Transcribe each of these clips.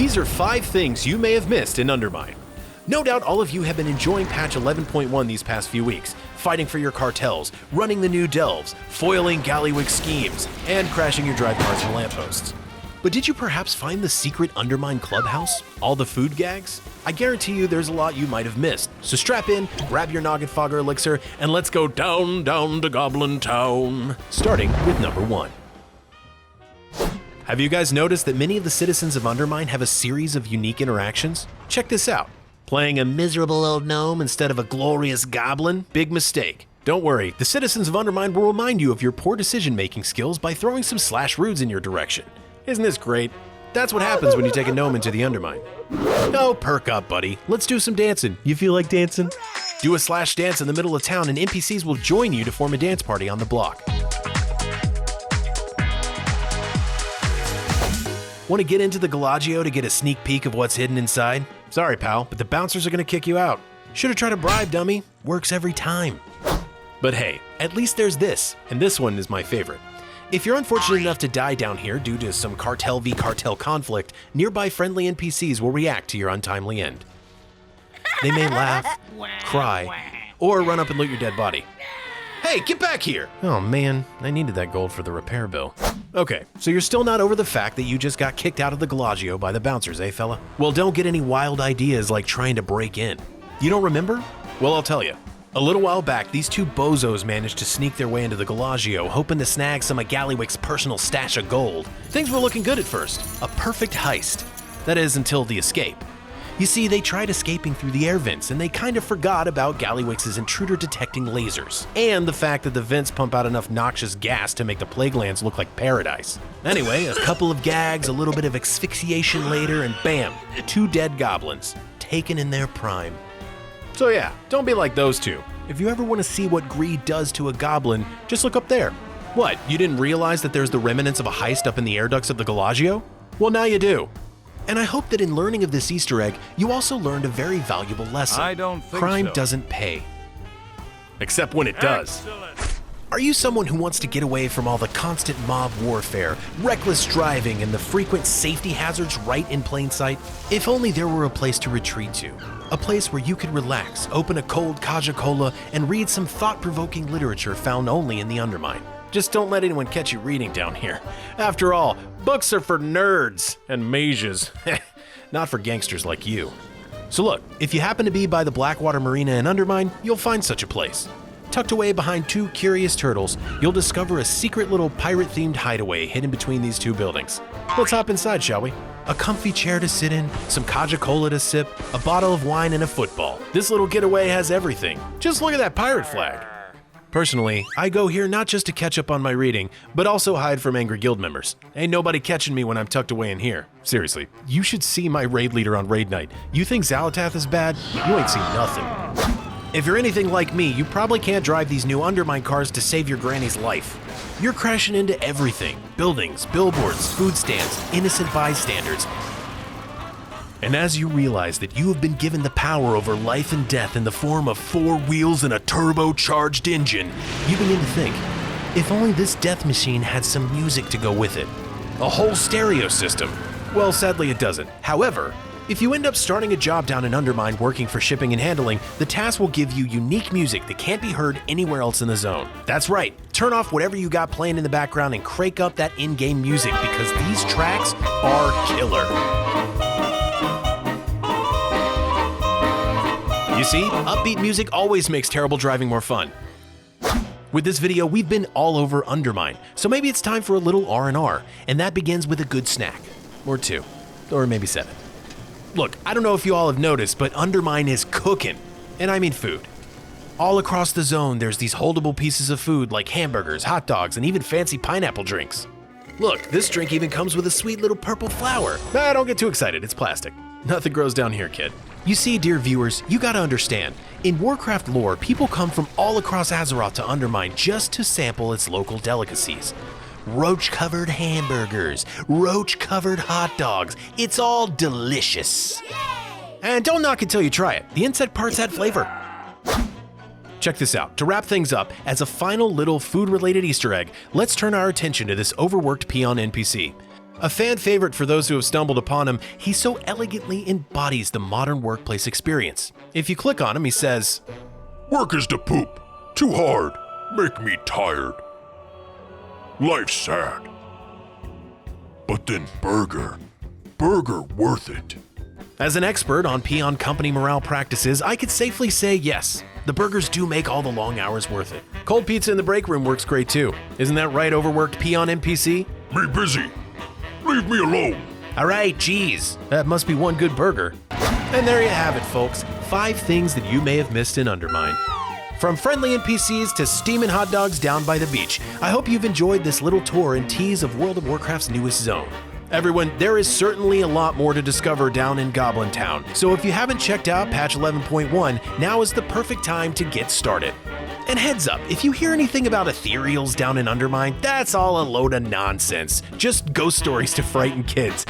These are 5 things you may have missed in Undermine. No doubt all of you have been enjoying patch 11.1 these past few weeks, fighting for your cartels, running the new delves, foiling Gallagio's schemes, and crashing your drive cars and lampposts. But did you perhaps find the secret Undermine clubhouse? All the food gags? I guarantee you there's a lot you might have missed. So strap in, grab your noggin fogger elixir, and let's go down to Goblin Town. Starting with number 1. Have you guys noticed that many of the citizens of Undermine have a series of unique interactions? Check this out. Playing a miserable old gnome instead of a glorious goblin? Big mistake. Don't worry, the citizens of Undermine will remind you of your poor decision-making skills by throwing some slash rudes in your direction. Isn't this great? That's what happens when you take a gnome into the Undermine. No, perk up, buddy. Let's do some dancing. You feel like dancing? Do a slash dance in the middle of town and NPCs will join you to form a dance party on the block. Want to get into the Gallagio to get a sneak peek of what's hidden inside? Sorry, pal, but the bouncers are going to kick you out. Should've tried a bribe, dummy. Works every time. But hey, at least there's this, and this one is my favorite. If you're unfortunate enough to die down here due to some cartel v cartel conflict, nearby friendly NPCs will react to your untimely end. They may laugh, cry, or run up and loot your dead body. Hey, get back here! Oh man, I needed that gold for the repair bill. Okay, so you're still not over the fact that you just got kicked out of the Gallagio by the bouncers, eh fella? Well, don't get any wild ideas like trying to break in. You don't remember? Well, I'll tell you. A little while back, these 2 bozos managed to sneak their way into the Gallagio, hoping to snag some of Gallagio's personal stash of gold. Things were looking good at first. A perfect heist. That is, until the escape. You see, they tried escaping through the air vents, and they kind of forgot about Gallagio's intruder-detecting lasers, and the fact that the vents pump out enough noxious gas to make the plague lands look like paradise. Anyway, a couple of gags, a little bit of asphyxiation later, and bam, 2 dead goblins, taken in their prime. So yeah, don't be like those 2. If you ever want to see what greed does to a goblin, just look up there. What, you didn't realize that there's the remnants of a heist up in the air ducts of the Gallagio? Well, now you do. And I hope that in learning of this Easter egg, you also learned a very valuable lesson. I don't think Crime so. doesn't pay. Except when it does. Excellent. Are you someone who wants to get away from all the constant mob warfare, reckless driving, and the frequent safety hazards right in plain sight? If only there were a place to retreat to. A place where you could relax, open a cold Kaja Cola, and read some thought-provoking literature found only in the Undermine. Just don't let anyone catch you reading down here. After all, books are for nerds and mages, not for gangsters like you. So look, if you happen to be by the Blackwater Marina in Undermine, you'll find such a place. Tucked away behind 2 curious turtles, you'll discover a secret little pirate-themed hideaway hidden between these 2 buildings. Let's hop inside, shall we? A comfy chair to sit in, some Kaja Cola to sip, a bottle of wine, and a football. This little getaway has everything. Just look at that pirate flag. Personally, I go here not just to catch up on my reading, but also hide from angry guild members. Ain't nobody catching me when I'm tucked away in here. Seriously, you should see my raid leader on raid night. You think Xalatath is bad? You ain't seen nothing. If you're anything like me, you probably can't drive these new Undermine cars to save your granny's life. You're crashing into everything. Buildings, billboards, food stands, innocent bystanders. And as you realize that you have been given the power over life and death in the form of 4 wheels and a turbocharged engine, you begin to think, if only this death machine had some music to go with it. A whole stereo system. Well, sadly it doesn't. However, if you end up starting a job down in Undermine working for shipping and handling, the task will give you unique music that can't be heard anywhere else in the zone. That's right, turn off whatever you got playing in the background and crank up that in-game music because these tracks are killer. You see, upbeat music always makes terrible driving more fun. With this video, we've been all over Undermine, so maybe it's time for a little R&R, and that begins with a good snack. Or 2. Or maybe 7. Look, I don't know if you all have noticed, but Undermine is cooking. And I mean food. All across the zone, there's these holdable pieces of food like hamburgers, hot dogs, and even fancy pineapple drinks. Look, this drink even comes with a sweet little purple flower. Nah, don't get too excited, it's plastic. Nothing grows down here, kid. You see, dear viewers, you gotta understand. In Warcraft lore, people come from all across Azeroth to Undermine just to sample its local delicacies. Roach-covered hamburgers, roach-covered hot dogs. It's all delicious. And don't knock it till you try it. The insect parts add flavor. Check this out. To wrap things up, as a final little food-related Easter egg, let's turn our attention to this overworked peon NPC. A fan favorite for those who have stumbled upon him, he so elegantly embodies the modern workplace experience. If you click on him, he says, "Work is the poop. Too hard. Make me tired. Life's sad. But then burger worth it." As an expert on peon company morale practices, I could safely say yes, the burgers do make all the long hours worth it. Cold pizza in the break room works great too. Isn't that right, overworked peon NPC? Me busy. Leave me alone. Alright, geez, that must be one good burger. And there you have it, folks. 5 things that you may have missed in Undermine. From friendly NPCs to steaming hot dogs down by the beach, I hope you've enjoyed this little tour and tease of World of Warcraft's newest zone. Everyone, there is certainly a lot more to discover down in Goblin Town, so if you haven't checked out patch 11.1, now is the perfect time to get started. And heads up, if you hear anything about ethereals down in Undermine, that's all a load of nonsense. Just ghost stories to frighten kids.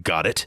Got it?